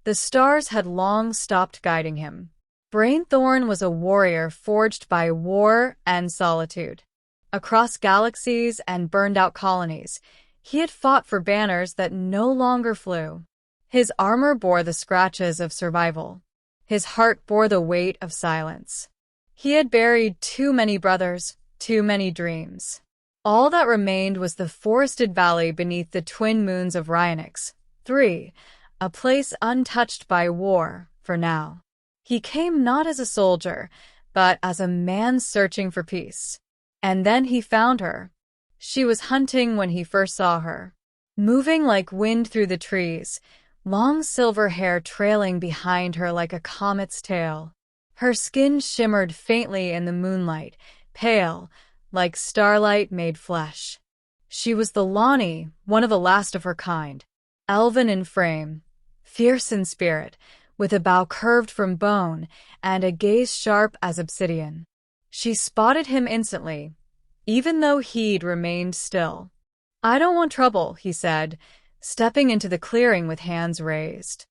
The stars had long stopped guiding him. Braen Thorne was a warrior forged by war and solitude. Across galaxies and burned-out colonies, he had fought for banners that no longer flew. His armor bore the scratches of survival. His heart bore the weight of silence. He had buried too many brothers, too many dreams. All that remained was the forested valley beneath the twin moons of Ryanix, 3, a place untouched by war, for now. He came not as a soldier, but as a man searching for peace. And then he found her. She was hunting when he first saw her, moving like wind through the trees, long silver hair trailing behind her like a comet's tail. Her skin shimmered faintly in the moonlight, pale, like starlight made flesh. She was the Lonnie, one of the last of her kind, elven in frame, fierce in spirit, with a bow curved from bone and a gaze sharp as obsidian. She spotted him instantly, even though he'd remained still. "I don't want trouble," he said, stepping into the clearing with hands raised.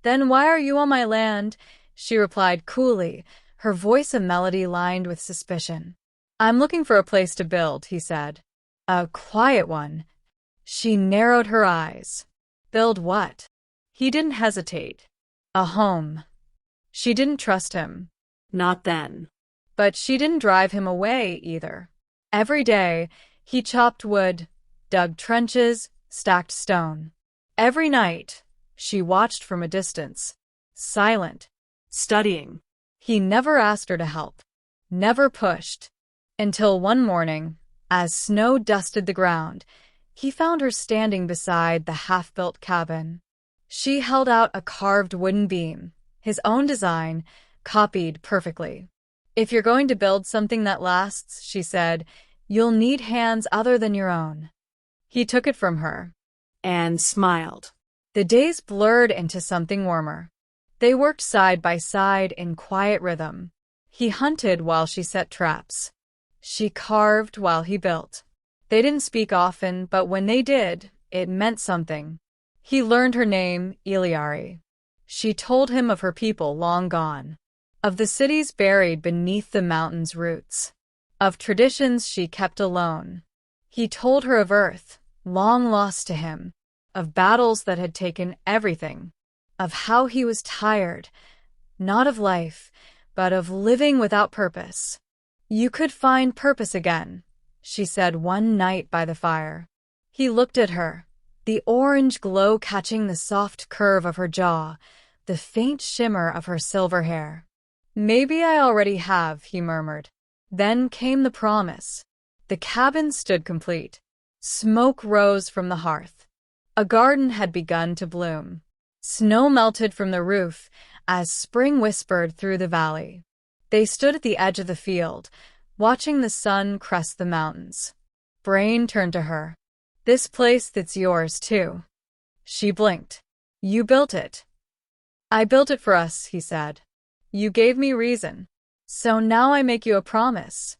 "Then why are you on my land?" she replied coolly, her voice a melody lined with suspicion. "I'm looking for a place to build," he said. "A quiet one." She narrowed her eyes. "Build what?" He didn't hesitate. "A home." She didn't trust him. Not then. But she didn't drive him away either. Every day, he chopped wood, dug trenches, stacked stone. Every night, she watched from a distance, silent, studying. He never asked her to help, never pushed, until one morning, as snow dusted the ground, he found her standing beside the half-built cabin. She held out a carved wooden beam, his own design, copied perfectly. "If you're going to build something that lasts," she said, "you'll need hands other than your own." He took it from her and smiled. The days blurred into something warmer. They worked side by side in quiet rhythm. He hunted while she set traps. She carved while he built. They didn't speak often, but when they did, it meant something. He learned her name, Elyari. She told him of her people long gone, of the cities buried beneath the mountain's roots, of traditions she kept alone. He told her of Earth, long lost to him, of battles that had taken everything, of how he was tired, not of life, but of living without purpose. "You could find purpose again," she said one night by the fire. He looked at her, the orange glow catching the soft curve of her jaw, the faint shimmer of her silver hair. "Maybe I already have," he murmured. Then came the promise. The cabin stood complete. Smoke rose from the hearth. A garden had begun to bloom. Snow melted from the roof as spring whispered through the valley. They stood at the edge of the field, watching the sun crest the mountains. Braen turned to her. "This place that's yours, too." She blinked. "You built it." "I built it for us," he said. "You gave me reason. So now I make you a promise."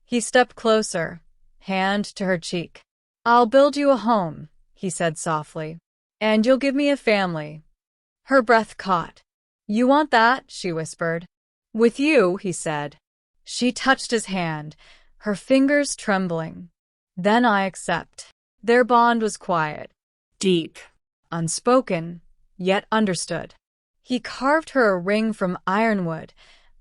He stepped closer, hand to her cheek. "I'll build you a home," he said softly. "And you'll give me a family." Her breath caught. "You want that?" she whispered. "With you," he said. She touched his hand, her fingers trembling. "Then I accept." Their bond was quiet, deep, unspoken, yet understood. He carved her a ring from ironwood,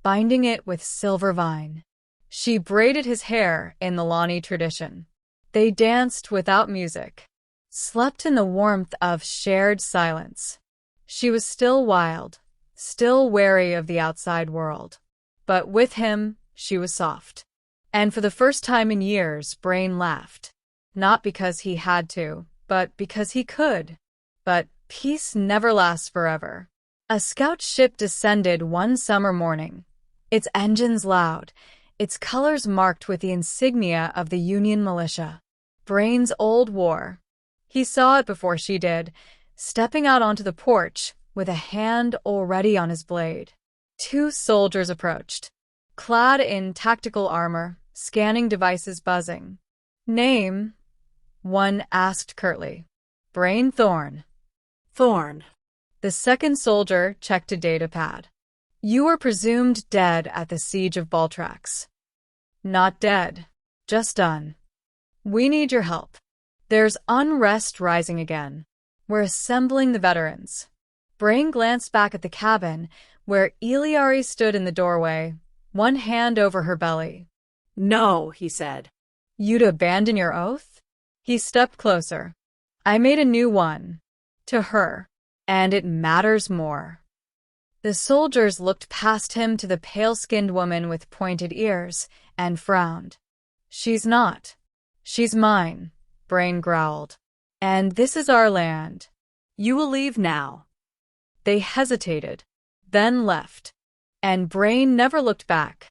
binding it with silver vine. She braided his hair in the Lonnie tradition. They danced without music, slept in the warmth of shared silence. She was still wild, still wary of the outside world. But with him, she was soft. And for the first time in years, Braen laughed. Not because he had to, but because he could. But peace never lasts forever. A scout ship descended one summer morning, its engines loud, its colors marked with the insignia of the Union militia. Braen's old war. He saw it before she did, stepping out onto the porch with a hand already on his blade. Two soldiers approached, clad in tactical armor, scanning devices buzzing. "Name?" one asked curtly. "Braen Thorne." "Thorne." The second soldier checked a datapad. You were presumed dead at the siege of Baltrax. Not dead, just done. We need your help. There's unrest rising again. We're assembling the veterans. Braen glanced back at the cabin, where Elyari stood in the doorway, one hand over her belly. No, he said. You'd abandon your oath? He stepped closer. I made a new one. To her. And it matters more. The soldiers looked past him to the pale-skinned woman with pointed ears and frowned. She's not. She's mine, Braen growled. And this is our land. You will leave now. They hesitated, then left. And Braen never looked back.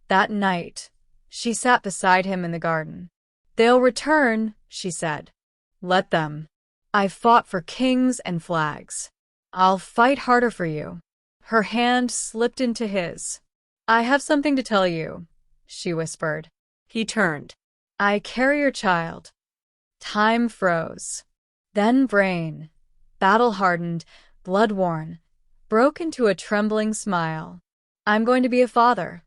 That night, she sat beside him in the garden. They'll return, she said. Let them. I've fought for kings and flags. I'll fight harder for you. Her hand slipped into his. I have something to tell you, she whispered. He turned. I carry your child. Time froze. Then Braen, battle-hardened, blood-worn, broke into a trembling smile. I'm going to be a father.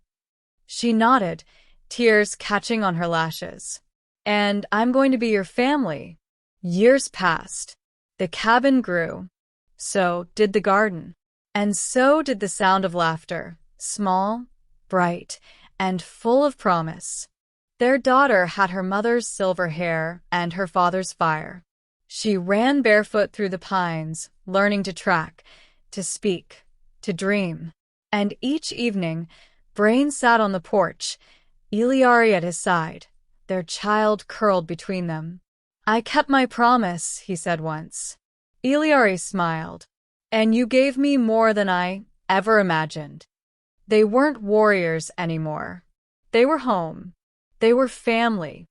She nodded, tears catching on her lashes. And I'm going to be your family. Years passed. The cabin grew. So did the garden. And so did the sound of laughter, small, bright, and full of promise. Their daughter had her mother's silver hair and her father's fire. She ran barefoot through the pines, learning to track, to speak, to dream. And each evening, Braen sat on the porch, Elyari at his side, their child curled between them. I kept my promise, he said once. Elyari smiled. And you gave me more than I ever imagined. They weren't warriors anymore. They were home. They were family.